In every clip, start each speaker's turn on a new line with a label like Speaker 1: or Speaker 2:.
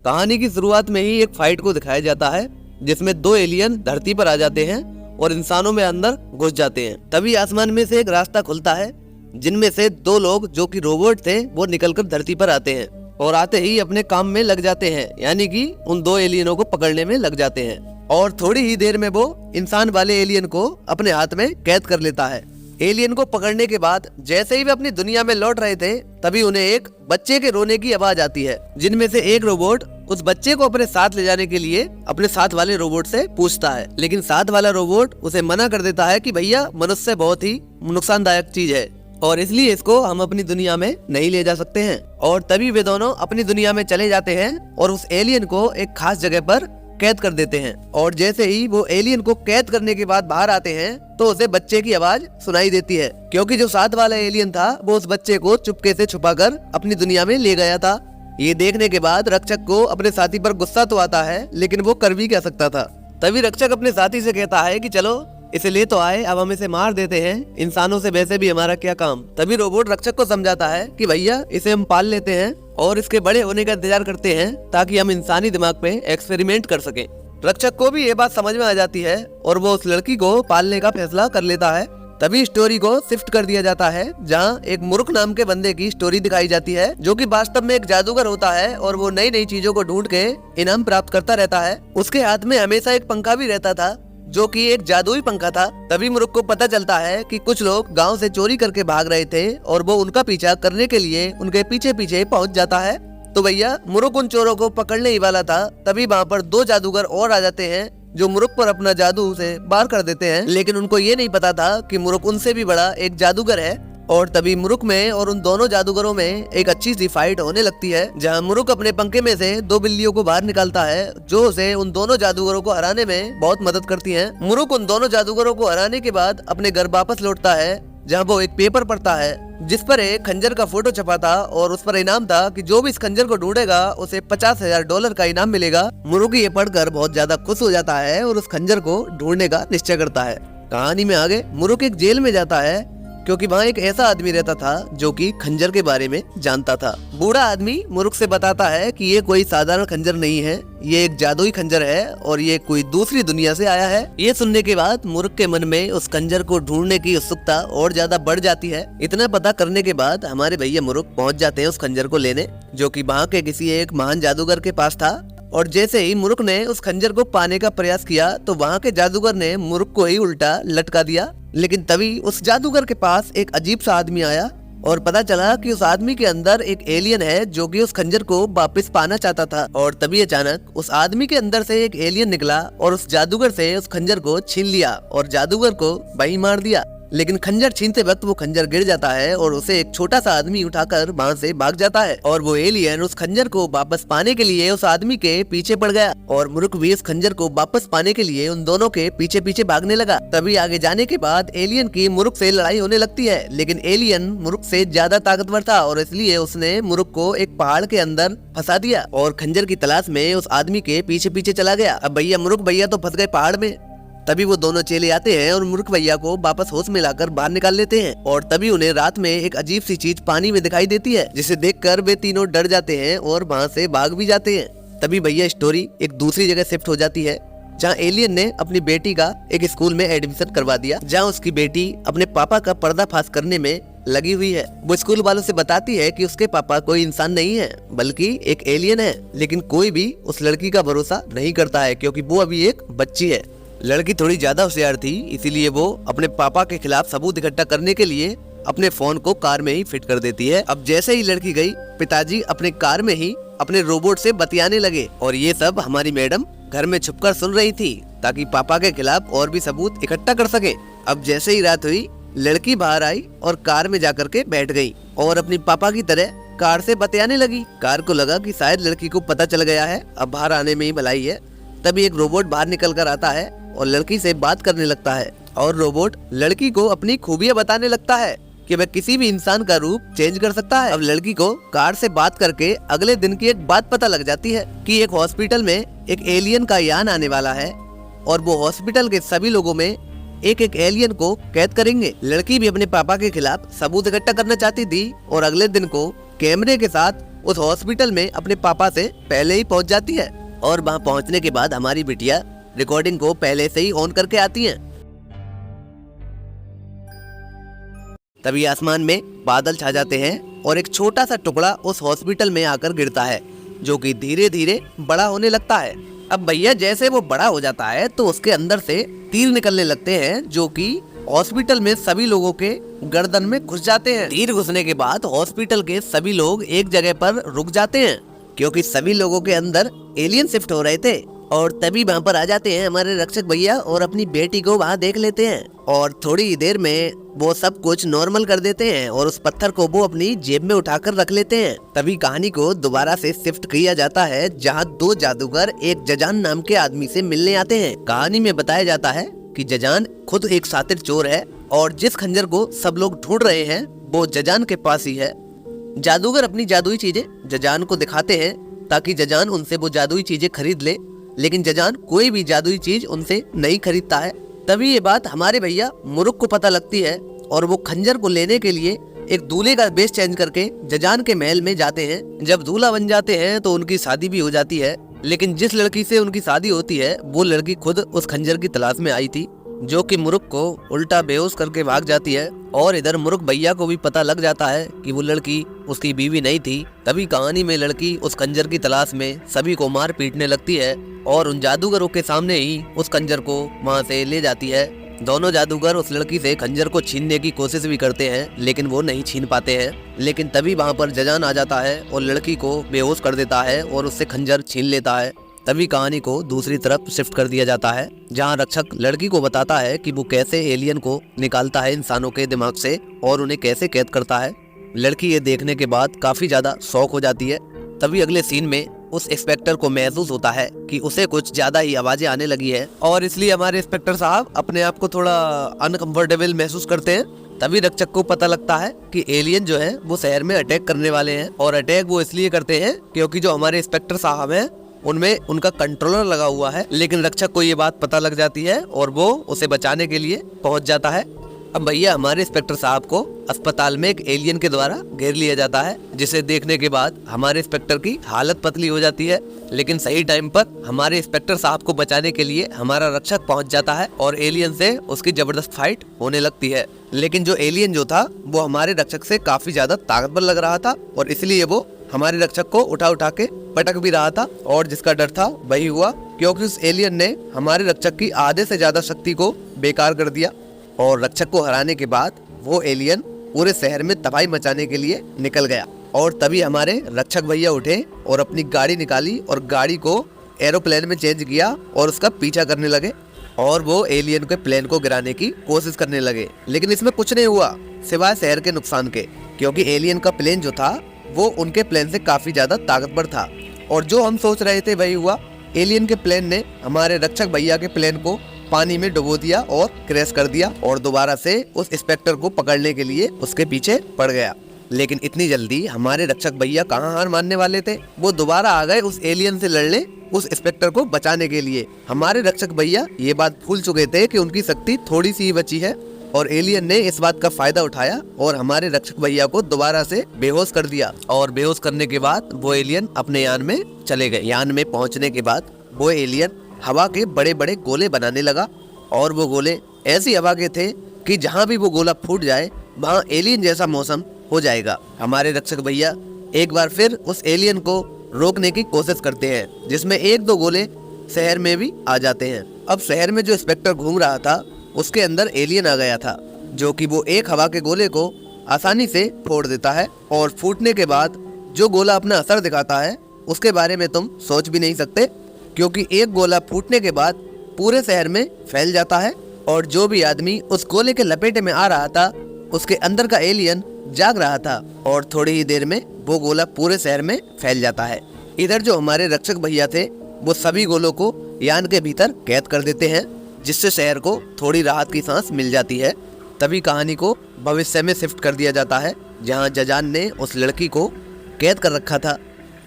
Speaker 1: कहानी की शुरुआत में ही एक फाइट को दिखाया जाता है जिसमें दो एलियन धरती पर आ जाते हैं और इंसानों में अंदर घुस जाते हैं। तभी आसमान में से एक रास्ता खुलता है जिनमें से दो लोग जो कि रोबोट थे वो निकलकर धरती पर आते हैं और आते ही अपने काम में लग जाते हैं, यानी कि उन दो एलियनों को पकड़ने में लग जाते हैं। और थोड़ी ही देर में वो इंसान वाले एलियन को अपने हाथ में कैद कर लेता है। एलियन को पकड़ने के बाद जैसे ही वे अपनी दुनिया में लौट रहे थे तभी उन्हें एक बच्चे के रोने की आवाज आती है, जिनमें से एक रोबोट उस बच्चे को अपने साथ ले जाने के लिए अपने साथ वाले रोबोट से पूछता है, लेकिन साथ वाला रोबोट उसे मना कर देता है कि भैया मनुष्य बहुत ही नुकसानदायक चीज है और इसलिए इसको हम अपनी दुनिया में नहीं ले जा सकते हैं। और तभी वे दोनों अपनी दुनिया में चले जाते हैं और उस एलियन को एक खास जगह पर कैद कर देते हैं। और जैसे ही वो एलियन को कैद करने के बाद बाहर आते हैं तो उसे बच्चे की आवाज सुनाई देती है, क्योंकि जो साथ वाला एलियन था वो उस बच्चे को चुपके से छुपाकर अपनी दुनिया में ले गया था। ये देखने के बाद रक्षक को अपने साथी पर गुस्सा तो आता है, लेकिन वो कर भी क्या सकता था। तभी रक्षक अपने साथी से कहता है कि चलो इसे ले तो आए, अब हम इसे मार देते हैं, इंसानों से वैसे भी हमारा क्या काम। तभी रोबोट रक्षक को समझाता है कि भैया इसे हम पाल लेते हैं और इसके बड़े होने का इंतजार करते हैं ताकि हम इंसानी दिमाग पे एक्सपेरिमेंट कर सकें। रक्षक को भी ये बात समझ में आ जाती है और वो उस लड़की को पालने का फैसला कर लेता है। तभी स्टोरी को शिफ्ट कर दिया जाता है जहाँ एक मुरुक नाम के बंदे की स्टोरी दिखाई जाती है, जो कि वास्तव में एक जादूगर होता है और वो नई नई चीजों को ढूंढ के इनाम प्राप्त करता रहता है। उसके हाथ में हमेशा एक पंखा भी रहता था जो कि एक जादुई पंखा था। तभी मुरुक को पता चलता है कि कुछ लोग गांव से चोरी करके भाग रहे थे और वो उनका पीछा करने के लिए उनके पीछे पीछे पहुंच जाता है। तो भैया मुरुक उन चोरों को पकड़ने ही वाला था, तभी वहाँ पर दो जादूगर और आ जाते हैं जो मुरुक पर अपना जादू से बाहर कर देते हैं, लेकिन उनको ये नहीं पता था कि मुरुक उनसे भी बड़ा एक जादूगर है। और तभी मुरुक में और उन दोनों जादूगरों में एक अच्छी सी फाइट होने लगती है, जहां मुरुक अपने पंखे में से दो बिल्लियों को बाहर निकालता है जो उसे उन दोनों जादूगरों को हराने में बहुत मदद करती हैं। मुरुक उन दोनों जादूगरों को हराने के बाद अपने घर वापस लौटता है, जहां वो एक पेपर पढ़ता है जिस पर एक खंजर का फोटो छपा था और उस पर इनाम था कि जो भी इस खंजर को ढूंढेगा उसे $50,000 का इनाम मिलेगा। मुरुक ये पढ़कर बहुत ज्यादा खुश हो जाता है और उस खंजर को ढूंढने का निश्चय करता है। कहानी में आगे मुरुक एक जेल में जाता है क्योंकि वहाँ एक ऐसा आदमी रहता था जो कि खंजर के बारे में जानता था। बूढ़ा आदमी मुरुक से बताता है कि ये कोई साधारण खंजर नहीं है, ये एक जादुई खंजर है और ये कोई दूसरी दुनिया से आया है। ये सुनने के बाद मुरुक के मन में उस खंजर को ढूंढने की उत्सुकता और ज्यादा बढ़ जाती है। इतना पता करने के बाद हमारे भैया मुरुक पहुँच जाते हैं उस खंजर को लेने, जो कि वहाँ के किसी एक महान जादूगर के पास था। और जैसे ही मुरुक ने उस खंजर को पाने का प्रयास किया तो वहाँ के जादूगर ने मुरुक को ही उल्टा लटका दिया। लेकिन तभी उस जादूगर के पास एक अजीब सा आदमी आया और पता चला कि उस आदमी के अंदर एक एलियन है जो कि उस खंजर को वापस पाना चाहता था। और तभी अचानक उस आदमी के अंदर से एक एलियन निकला और उस जादूगर से उस खंजर को छीन लिया और जादूगर को वहीं मार दिया। लेकिन खंजर छीनते वक्त वो खंजर गिर जाता है और उसे एक छोटा सा आदमी उठाकर वहाँ से भाग जाता है और वो एलियन उस खंजर को वापस पाने के लिए उस आदमी के पीछे पड़ गया और मुरुक भी उस खंजर को वापस पाने के लिए उन दोनों के पीछे पीछे भागने लगा। तभी आगे जाने के बाद एलियन की मुरुक से लड़ाई होने लगती है, लेकिन एलियन मुरुक से ज्यादा ताकतवर था और इसलिए उसने मुरुक को एक पहाड़ के अंदर फंसा दिया और खंजर की तलाश में उस आदमी के पीछे पीछे चला गया। अब भैया मुरुक भैया तो फंस गए पहाड़ में। तभी वो दोनों चेले आते हैं और मुरुक भैया को वापस होश में लाकर बाहर निकाल लेते हैं और तभी उन्हें रात में एक अजीब सी चीज पानी में दिखाई देती है, जिसे देखकर वे तीनों डर जाते हैं और वहाँ से भाग भी जाते हैं। तभी भैया स्टोरी एक दूसरी जगह शिफ्ट हो जाती है, जहाँ एलियन ने अपनी बेटी का एक स्कूल में एडमिशन करवा दिया, जहाँ उसकी बेटी अपने पापा का पर्दाफाश करने में लगी हुई है। वो स्कूल वालों से बताती है कि उसके पापा कोई इंसान नहीं है बल्कि एक एलियन है, लेकिन कोई भी उस लड़की का भरोसा नहीं करता है क्योंकि वो अभी एक बच्ची है। लड़की थोड़ी ज्यादा होशियार थी, इसीलिए वो अपने पापा के खिलाफ सबूत इकट्ठा करने के लिए अपने फोन को कार में ही फिट कर देती है। अब जैसे ही लड़की गई, पिताजी अपने कार में ही अपने रोबोट से बतियाने लगे और ये सब हमारी मैडम घर में छुपकर सुन रही थी ताकि पापा के खिलाफ और भी सबूत इकट्ठा कर सके। अब जैसे ही रात हुई, लड़की बाहर आई और कार में जाकर के बैठ गई और अपनी पापा की तरह कार से बतियाने लगी। कार को लगा कि शायद लड़की को पता चल गया है, अब बाहर आने में ही भलाई है। तभी एक रोबोट बाहर निकल कर आता है और लड़की से बात करने लगता है और रोबोट लड़की को अपनी खूबियां बताने लगता है कि वह किसी भी इंसान का रूप चेंज कर सकता है। अब लड़की को कार से बात करके अगले दिन की एक बात पता लग जाती है कि एक हॉस्पिटल में एक एलियन का यान आने वाला है और वो हॉस्पिटल के सभी लोगों में एक एक एलियन को कैद करेंगे। लड़की भी अपने पापा के खिलाफ सबूत इकट्ठा करना चाहती थी और अगले दिन को कैमरे के साथ उस हॉस्पिटल में अपने पापा से पहले ही पहुंच जाती है और वहां पहुंचने के बाद हमारी बिटिया रिकॉर्डिंग को पहले से ही ऑन करके आती हैं। तभी आसमान में बादल छा जाते हैं और एक छोटा सा टुकड़ा उस हॉस्पिटल में आकर गिरता है, जो कि धीरे धीरे बड़ा होने लगता है। अब भैया जैसे वो बड़ा हो जाता है तो उसके अंदर से तीर निकलने लगते हैं, जो कि हॉस्पिटल में सभी लोगों के गर्दन में घुस जाते हैं। तीर घुसने के बाद हॉस्पिटल के सभी लोग एक जगह पर रुक जाते हैं, क्योंकि सभी लोगों के अंदर एलियन शिफ्ट हो रहे थे। और तभी वहाँ पर आ जाते हैं हमारे रक्षक भैया और अपनी बेटी को वहाँ देख लेते हैं और थोड़ी ही देर में वो सब कुछ नॉर्मल कर देते हैं और उस पत्थर को वो अपनी जेब में उठाकर रख लेते हैं। तभी कहानी को दोबारा से शिफ्ट किया जाता है, जहाँ दो जादूगर एक जजान नाम के आदमी से मिलने आते हैं। कहानी में बताया जाता है कि जजान खुद एक शातिर चोर है और जिस खंजर को सब लोग ढूंढ रहे हैं वो जजान के पास ही है। जादूगर अपनी जादुई चीजें जजान को दिखाते हैं ताकि जजान उनसे वो जादुई चीजें खरीद ले, लेकिन जजान कोई भी जादुई चीज उनसे नहीं खरीदता है। तभी ये बात हमारे भैया मुरुक को पता लगती है और वो खंजर को लेने के लिए एक दूल्हे का बेस चेंज करके जजान के महल में जाते हैं। जब दूल्हा बन जाते हैं तो उनकी शादी भी हो जाती है, लेकिन जिस लड़की से उनकी शादी होती है वो लड़की खुद उस खंजर की तलाश में आई थी, जो कि मुरुक को उल्टा बेहोश करके भाग जाती है। और इधर मुरुक भैया को भी पता लग जाता है कि वो लड़की उसकी बीवी नहीं थी। तभी कहानी में लड़की उस खंजर की तलाश में सभी को मार पीटने लगती है और उन जादूगरों के सामने ही उस खंजर को वहाँ से ले जाती है। दोनों जादूगर उस लड़की से खंजर को छीनने की कोशिश भी करते हैं, लेकिन वो नहीं छीन पाते हैं। लेकिन तभी वहाँ पर जजान आ जाता है और लड़की को बेहोश कर देता है और उससे खंजर छीन लेता है। तभी कहानी को दूसरी तरफ शिफ्ट कर दिया जाता है, जहाँ रक्षक लड़की को बताता है कि वो कैसे एलियन को निकालता है इंसानों के दिमाग से और उन्हें कैसे कैद करता है। लड़की ये देखने के बाद काफी ज्यादा शॉक हो जाती है। तभी अगले सीन में उस इंस्पेक्टर को महसूस होता है कि उसे कुछ ज्यादा ही आवाजें आने लगी है और इसलिए हमारे इंस्पेक्टर साहब अपने आप को थोड़ा अनकंफर्टेबल महसूस करते हैं। तभी रक्षक को पता लगता है कि एलियन जो है वो शहर में अटैक करने वाले हैं और अटैक वो इसलिए करते हैं क्योंकि जो हमारे इंस्पेक्टर साहब हैं उनमें उनका कंट्रोलर लगा हुआ है। लेकिन रक्षक को ये बात पता लग जाती है और वो उसे बचाने के लिए पहुंच जाता है। अब भैया हमारे इंस्पेक्टर साहब को अस्पताल में एक एलियन के द्वारा घेर लिया जाता है, जिसे देखने के बाद हमारे इंस्पेक्टर की हालत पतली हो जाती है। लेकिन सही टाइम पर हमारे इंस्पेक्टर साहब को बचाने के लिए हमारा रक्षक पहुंच जाता है और एलियन से उसकी जबरदस्त फाइट होने लगती है। लेकिन जो एलियन जो था वो हमारे रक्षक से काफी ज्यादा ताकतवर लग रहा था और इसलिए वो हमारे रक्षक को उठा उठा के पटक भी रहा था और जिसका डर था वही हुआ, क्योंकि उस एलियन ने हमारे रक्षक की आधे से ज्यादा शक्ति को बेकार कर दिया। और रक्षक को हराने के बाद वो एलियन पूरे शहर में तबाही मचाने के लिए निकल गया। और तभी हमारे रक्षक भैया उठे और अपनी गाड़ी निकाली और गाड़ी को एरोप्लेन में चेंज किया और उसका पीछा करने लगे और वो एलियन के प्लेन को गिराने की कोशिश करने लगे। लेकिन इसमें कुछ नहीं हुआ सिवाय शहर के नुकसान के, क्योंकि एलियन का प्लेन जो था वो उनके प्लेन से काफी ज्यादा ताकतवर था और जो हम सोच रहे थे वही हुआ। एलियन के प्लेन ने हमारे रक्षक भैया के प्लेन को पानी में डुबो दिया और क्रैश कर दिया और दोबारा से उस इंस्पेक्टर को पकड़ने के लिए उसके पीछे पड़ गया। लेकिन इतनी जल्दी हमारे रक्षक भैया कहाँ हार मानने वाले थे, वो दोबारा आ गए उस एलियन से लड़ने, उस इंस्पेक्टर को बचाने के लिए। हमारे रक्षक भैया ये बात भूल चुके थे कि उनकी शक्ति थोड़ी सी ही बची है और एलियन ने इस बात का फायदा उठाया और हमारे रक्षक भैया को दोबारा से बेहोश कर दिया। और बेहोश करने के बाद वो एलियन अपने यान में चले गए। यान में पहुंचने के बाद वो एलियन हवा के बड़े बड़े गोले बनाने लगा और वो गोले ऐसी हवा के थे कि जहाँ भी वो गोला फूट जाए वहाँ एलियन जैसा मौसम हो जाएगा। हमारे रक्षक भैया एक बार फिर उस एलियन को रोकने की कोशिश करते हैं, जिसमें एक दो गोले शहर में भी आ जाते हैं। अब शहर में जो इंस्पेक्टर घूम रहा था उसके अंदर एलियन आ गया था, जो कि वो एक हवा के गोले को आसानी से फोड़ देता है और फूटने के बाद जो गोला अपना असर दिखाता है उसके बारे में तुम सोच भी नहीं सकते, क्योंकि एक गोला फूटने के बाद पूरे शहर में फैल जाता है और जो भी आदमी उस गोले के लपेटे में आ रहा था उसके अंदर का एलियन जाग रहा था और थोड़ी ही देर में वो गोला पूरे शहर में फैल जाता है। इधर जो हमारे रक्षक भैया थे वो सभी गोलों को यान के भीतर कैद कर देते हैं, जिससे शहर को थोड़ी राहत की सांस मिल जाती है। तभी कहानी को भविष्य में शिफ्ट कर दिया जाता है, जहां जजान ने उस लड़की को कैद कर रखा था।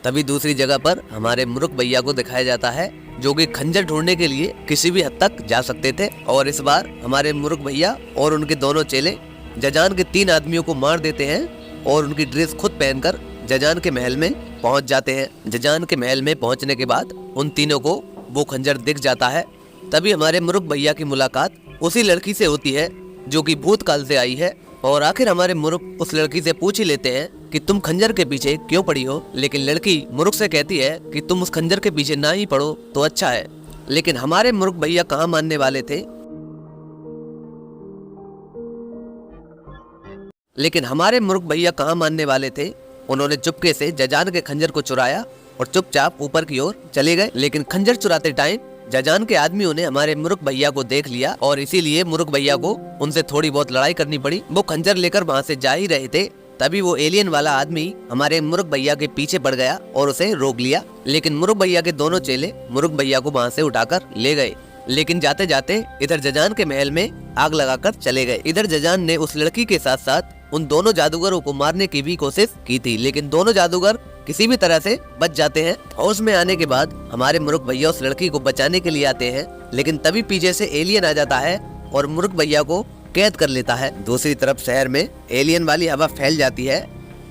Speaker 1: तभी दूसरी जगह पर हमारे मुरुक भैया को दिखाया जाता है, जो कि खंजर ढूंढने के लिए किसी भी हद तक जा सकते थे। और इस बार हमारे मुरुक भैया और उनके दोनों चेले जजान के 3 आदमियों को मार देते हैं और उनकी ड्रेस खुद पहनकर जजान के महल में पहुंच जाते हैं। जजान के महल में पहुंचने के बाद उन तीनों को वो खंजर दिख जाता है। तभी हमारे मुरुक भैया की मुलाकात उसी लड़की से होती है जो कि भूतकाल से आई है। और आखिर हमारे मुरुक उस लड़की से पूछ ही लेते हैं कि तुम खंजर के पीछे क्यों पड़ी हो। लेकिन लड़की मुरुक से कहती है कि तुम उस खंजर के पीछे ना ही पड़ो तो अच्छा है। लेकिन हमारे मुरुक भैया कहाँ मानने वाले थे। उन्होंने चुपके से जजान के खंजर को चुराया और चुपचाप ऊपर की ओर चले गए। लेकिन खंजर चुराते टाइम जजान के आदमियों ने हमारे मुरुक भैया को देख लिया और इसीलिए मुरुक भैया को उनसे थोड़ी बहुत लड़ाई करनी पड़ी। वो खंजर लेकर वहाँ से जा ही रहे थे, तभी वो एलियन वाला आदमी हमारे मुरुक भैया के पीछे पड़ गया और उसे रोक लिया। लेकिन मुरुक भैया के दोनों चेले मुरुक भैया को वहाँ से उठाकर ले गए। लेकिन जाते जाते इधर जजान के महल में आग लगाकर चले गए। इधर जजान ने उस लड़की के साथ साथ उन दोनों जादूगरों को मारने की भी कोशिश की थी, लेकिन दोनों जादूगर किसी भी तरह से बच जाते हैं। हाउस में आने के बाद हमारे मुरुक भैया उस लड़की को बचाने के लिए आते हैं, लेकिन तभी पीछे से एलियन आ जाता है और मुरुक भैया को कैद कर लेता है। दूसरी तरफ शहर में एलियन वाली हवा फैल जाती है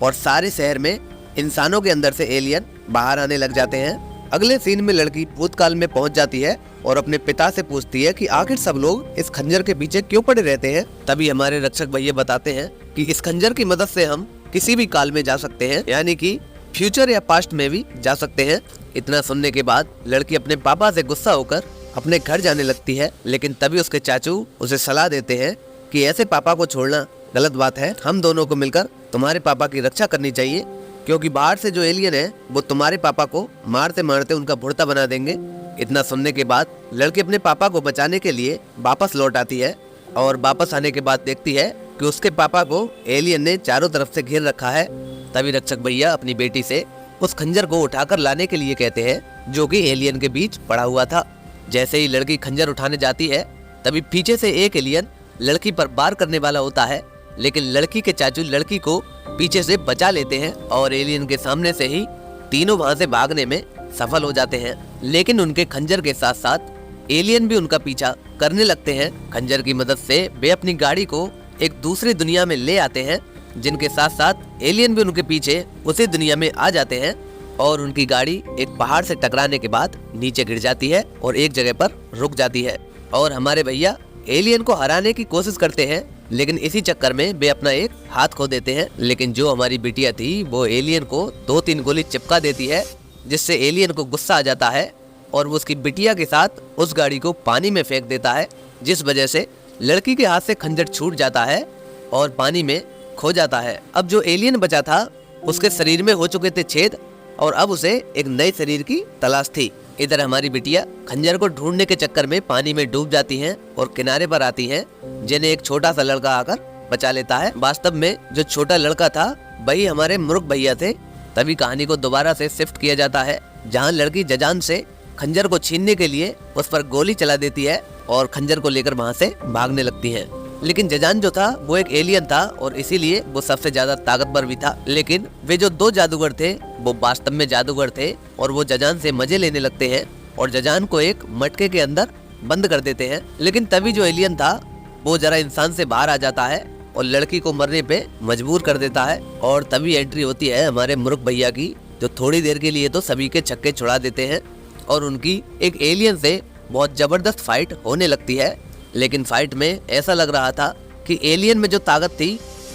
Speaker 1: और सारे शहर में इंसानों के अंदर से एलियन बाहर आने लग जाते हैं। अगले सीन में लड़की भूतकाल में पहुंच जाती है और अपने पिता से पूछती है कि आखिर सब लोग इस खंजर के पीछे क्यों पड़े रहते हैं। तभी हमारे रक्षक भैया बताते हैं कि इस खंजर की मदद से हम किसी भी काल में जा सकते हैं, यानी कि फ्यूचर या पास्ट में भी जा सकते हैं। इतना सुनने के बाद लड़की अपने पापा से गुस्सा होकर अपने घर जाने लगती है, लेकिन तभी उसके चाचू उसे सलाह देते हैं कि ऐसे पापा को छोड़ना गलत बात है, हम दोनों को मिलकर तुम्हारे पापा की रक्षा करनी चाहिए, क्योंकि बाहर से जो एलियन है वो तुम्हारे पापा को मारते मारते उनका भुर्ता बना देंगे। इतना सुनने के बाद लड़की अपने पापा को बचाने के लिए वापस लौट आती है और वापस आने के बाद देखती है कि उसके पापा को एलियन ने चारों तरफ से घेर रखा है। तभी रक्षक भैया अपनी बेटी से उस खंजर को उठाकर लाने के लिए कहते हैं जो कि एलियन के बीच पड़ा हुआ था। जैसे ही लड़की खंजर उठाने जाती है तभी पीछे से एक एलियन लड़की पर वार करने वाला होता है, लेकिन लड़की के चाचू लड़की को पीछे से बचा लेते हैं और एलियन के सामने से ही तीनों वहां से भागने में सफल हो जाते हैं। लेकिन उनके खंजर के साथ साथ एलियन भी उनका पीछा करने लगते हैं। खंजर की मदद से वे अपनी गाड़ी को एक दूसरी दुनिया में ले आते हैं, जिनके साथ साथ एलियन भी उनके पीछे उसी दुनिया में आ जाते हैं और उनकी गाड़ी एक पहाड़ से टकराने के बाद नीचे गिर जाती है और एक जगह पर रुक जाती है। और हमारे भैया एलियन को हराने की कोशिश करते हैं, लेकिन इसी चक्कर में वे अपना एक हाथ खो देते हैं। लेकिन जो हमारी बिटिया थी वो एलियन को 2-3 गोली चिपका देती है, जिससे एलियन को गुस्सा आ जाता है और वो उसकी बिटिया के साथ उस गाड़ी को पानी में फेंक देता है, जिस वजह से लड़की के हाथ से खंजर छूट जाता है और पानी में खो जाता है। अब जो एलियन बचा था उसके शरीर में हो चुके थे छेद और अब उसे एक नए शरीर की तलाश थी। इधर हमारी बिटिया खंजर को ढूंढने के चक्कर में पानी में डूब जाती हैं और किनारे पर आती हैं, जिन्हें एक छोटा सा लड़का आकर बचा लेता है। वास्तव में जो छोटा लड़का था वही हमारे मुरुक भैया थे। तभी कहानी को दोबारा से शिफ्ट किया जाता है, जहां लड़की जजान से खंजर को छीनने के लिए उस पर गोली चला देती है और खंजर को लेकर वहां से भागने लगती है। लेकिन जजान जो था वो एक एलियन था और इसीलिए वो सबसे ज्यादा ताकतवर भी था। लेकिन वे जो 2 जादूगर थे वो वास्तव में जादूगर थे और वो जजान से मजे लेने लगते हैं और जजान को एक मटके के अंदर बंद कर देते हैं। लेकिन तभी जो एलियन था वो जरा इंसान से बाहर आ जाता है और लड़की को मरने पे मजबूर कर देता है। और तभी एंट्री होती है हमारे मुरुक भैया की, जो थोड़ी देर के लिए तो सभी के छक्के छुड़ा देते हैं और उनकी एक एलियन से बहुत जबरदस्त फाइट होने लगती है। लेकिन फाइट में ऐसा लग रहा था कि एलियन में जो ताकत थी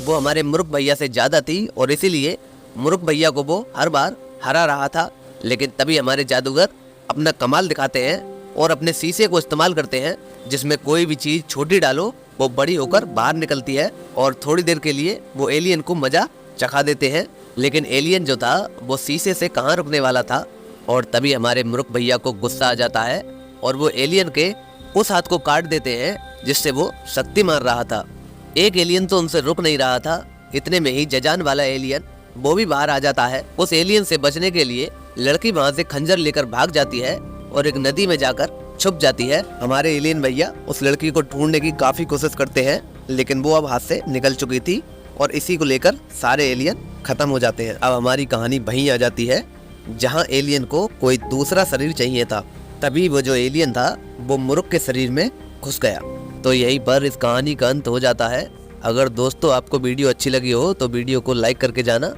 Speaker 1: वो हमारे मुरुक भैया से ज्यादा थी और इसीलिए मुरुक भैया को वो हर बार हरा रहा था। लेकिन तभी हमारे जादूगर अपना कमाल दिखाते हैं और अपने शीशे को इस्तेमाल करते हैं, जिसमें कोई भी चीज छोटी डालो वो बड़ी होकर बाहर निकलती है और थोड़ी देर के लिए वो एलियन को मजा चखा देते हैं। लेकिन एलियन जो था वो शीशे से कहाँ रुकने वाला था। और तभी हमारे मुरुक भैया को गुस्सा आ जाता है और वो एलियन के उस हाथ को काट देते हैं जिससे वो शक्ति मार रहा था। एक एलियन तो उनसे रुक नहीं रहा था, इतने में ही जजान वाला एलियन वो भी बाहर आ जाता है। उस एलियन से बचने के लिए लड़की वहां से खंजर लेकर भाग जाती है और एक नदी में जाकर छुप जाती है। हमारे एलियन भैया उस लड़की को ढूंढने की काफी कोशिश करते हैं, लेकिन वो अब हाथ से निकल चुकी थी और इसी को लेकर सारे एलियन खत्म हो जाते हैं। अब हमारी कहानी वहीं आ जाती है जहाँ एलियन को कोई दूसरा शरीर चाहिए था। तभी वो जो एलियन था वो मुरुक के शरीर में घुस गया। तो यहीं पर इस कहानी का अंत हो जाता है। अगर दोस्तों आपको वीडियो अच्छी लगी हो तो वीडियो को लाइक करके जाना।